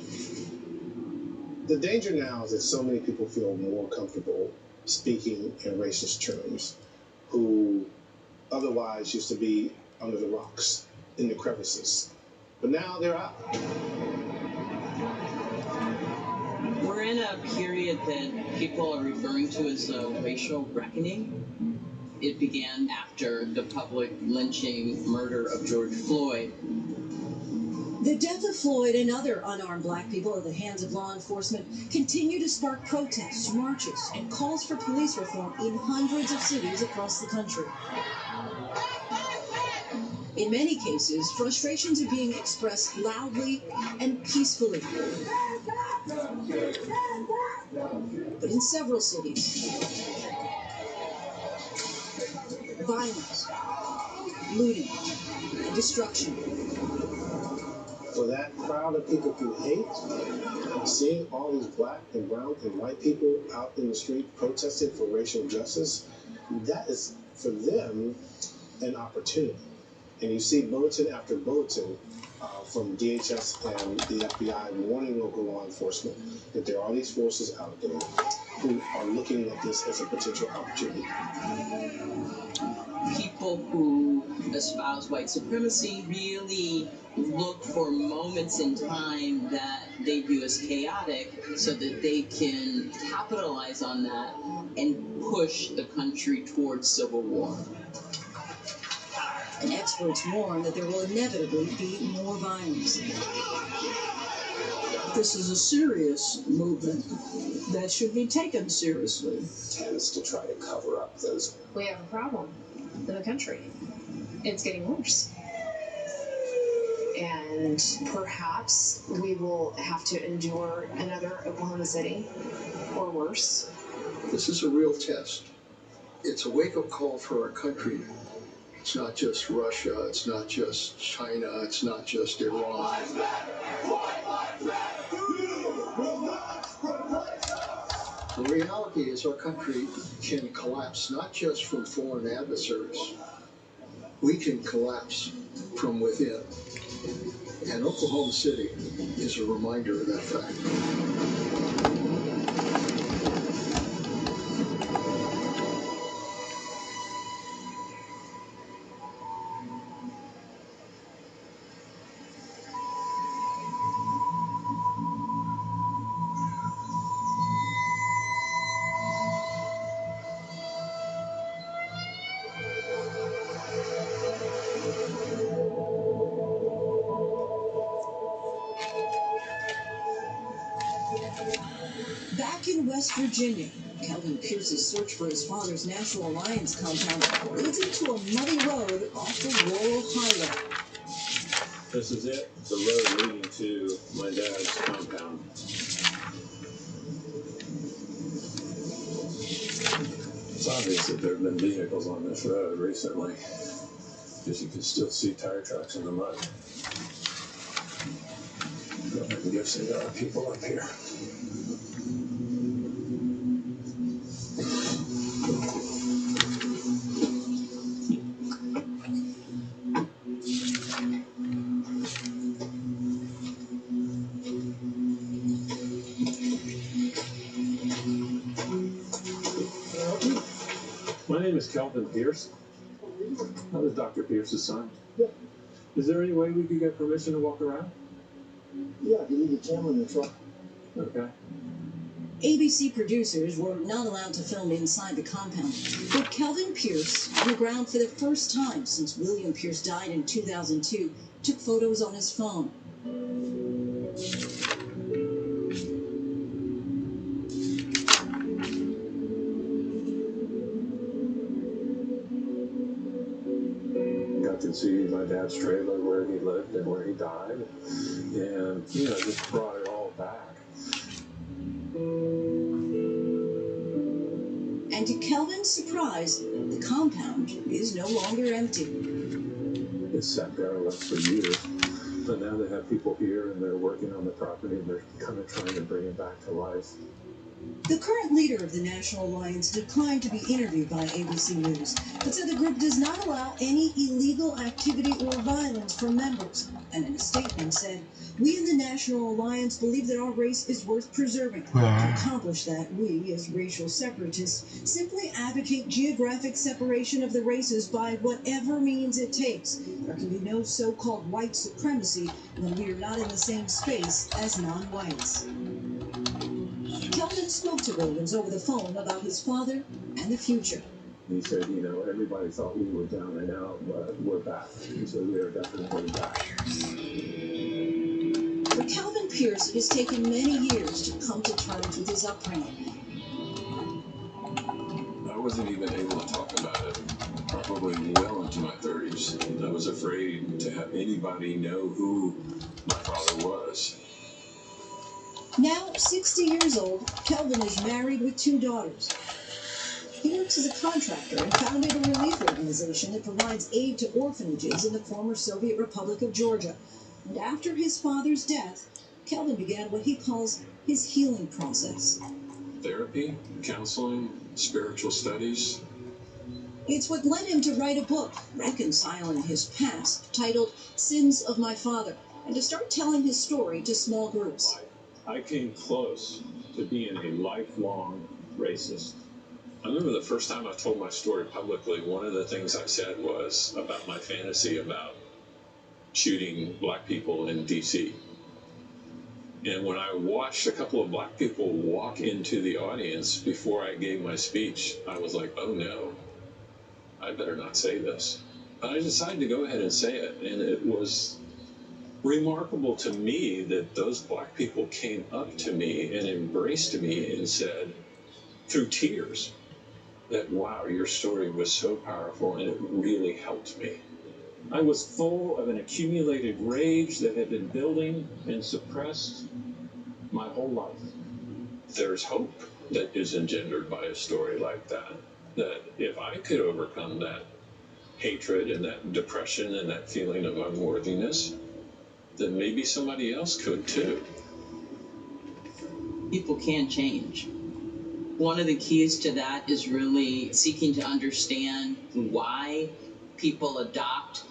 The danger now is that so many people feel more comfortable speaking in racist terms who otherwise used to be under the rocks, in the crevices. But now they're out. We're in a period that people are referring to as a racial reckoning. It began after the public lynching murder of George Floyd. The death of Floyd and other unarmed black people at the hands of law enforcement continue to spark protests, marches, and calls for police reform in hundreds of cities across the country. In many cases, frustrations are being expressed loudly and peacefully. But in several cities, violence, looting, and destruction. For that crowd of people who hate, seeing all these black and brown and white people out in the street protesting for racial justice, that is for them an opportunity. And you see bulletin after bulletin from DHS and the FBI warning local law enforcement that there are these forces out there who are looking at this as a potential opportunity. People who espouse white supremacy really look for moments in time that they view as chaotic so that they can capitalize on that and push the country towards civil war. And experts warn that there will inevitably be more violence. This is a serious movement that should be taken seriously. Tends to try to cover up those. We have a problem in the country. It's getting worse. And perhaps we will have to endure another Oklahoma City or worse. This is a real test. It's a wake-up call for our country. It's not just Russia, it's not just China, it's not just Iran. The reality is our country can collapse not just from foreign adversaries. We can collapse from within. And Oklahoma City is a reminder of that fact. Back in West Virginia, Kelvin Pierce's search for his father's National Alliance compound leads him to a muddy road off the rural highway. This is it, the road leading to my dad's compound. It's obvious that there have been vehicles on this road recently, because you can still see tire tracks in the mud. I guess there are people up here. My name is Kelvin Pierce. I was Dr. Pierce's son. Yeah. Is there any way we could get permission to walk around? Yeah, you leave your camera in the truck. Okay. ABC producers were not allowed to film inside the compound, but Kelvin Pierce, on the ground for the first time since William Pierce died in 2002, took photos on his phone. Got to see my dad's trailer where he lived and where he died, and just brought it all back. And to Kelvin's surprise, the compound is no longer empty. It sat garrulous for years, but now they have people here and they're working on the property and they're kind of trying to bring it back to life. The current leader of the National Alliance declined to be interviewed by ABC News, but said the group does not allow any illegal activity or violence from members, and in a statement said, "We in the National Alliance believe that our race is worth preserving. To accomplish that, we, as racial separatists, simply advocate geographic separation of the races by whatever means it takes. There can be no so-called white supremacy when we are not in the same space as non-whites." Kelvin spoke to Williams over the phone about his father and the future. He said, everybody thought we were down and out, but we're back. He said, we are definitely back. For Kelvin Pierce, it has taken many years to come to terms with his upbringing. I wasn't even able to talk about it probably well into my 30s. I was afraid to have anybody know who my father was. Now, 60 years old, Kelvin is married with 2 daughters. He works as a contractor and founded a relief organization that provides aid to orphanages in the former Soviet Republic of Georgia. And after his father's death, Kelvin began what he calls his healing process. Therapy, counseling, spiritual studies. It's what led him to write a book reconciling his past, titled Sins of My Father, and to start telling his story to small groups. I came close to being a lifelong racist. I remember the first time I told my story publicly, one of the things I said was about my fantasy about shooting black people in D.C. And when I watched a couple of black people walk into the audience before I gave my speech, I was like, oh no, I better not say this. But I decided to go ahead and say it, and it was remarkable to me that those black people came up to me and embraced me and said, through tears, that, wow, your story was so powerful and it really helped me. I was full of an accumulated rage that had been building and suppressed my whole life. There's hope that is engendered by a story like that, that if I could overcome that hatred and that depression and that feeling of unworthiness, then maybe somebody else could too. People can change. One of the keys to that is really seeking to understand why people adopt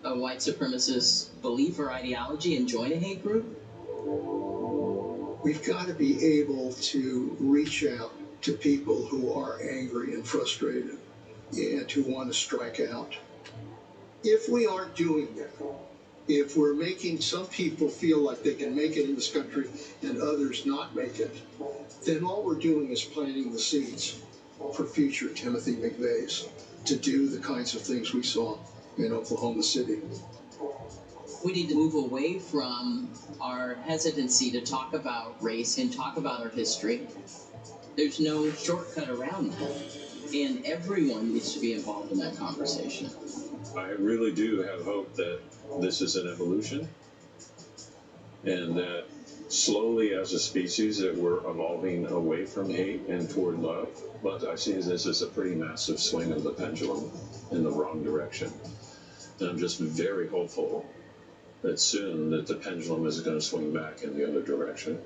a white supremacist belief or ideology and join a hate group. We've got to be able to reach out to people who are angry and frustrated and who want to strike out. If we aren't doing that, if we're making some people feel like they can make it in this country and others not make it, then all we're doing is planting the seeds for future Timothy McVeighs to do the kinds of things we saw in Oklahoma City. We need to move away from our hesitancy to talk about race and talk about our history. There's no shortcut around that, and everyone needs to be involved in that conversation. I really do have hope that this is an evolution and that slowly as a species that we're evolving away from hate and toward love, but I see this as a pretty massive swing of the pendulum in the wrong direction. And I'm just very hopeful that soon that the pendulum is going to swing back in the other direction.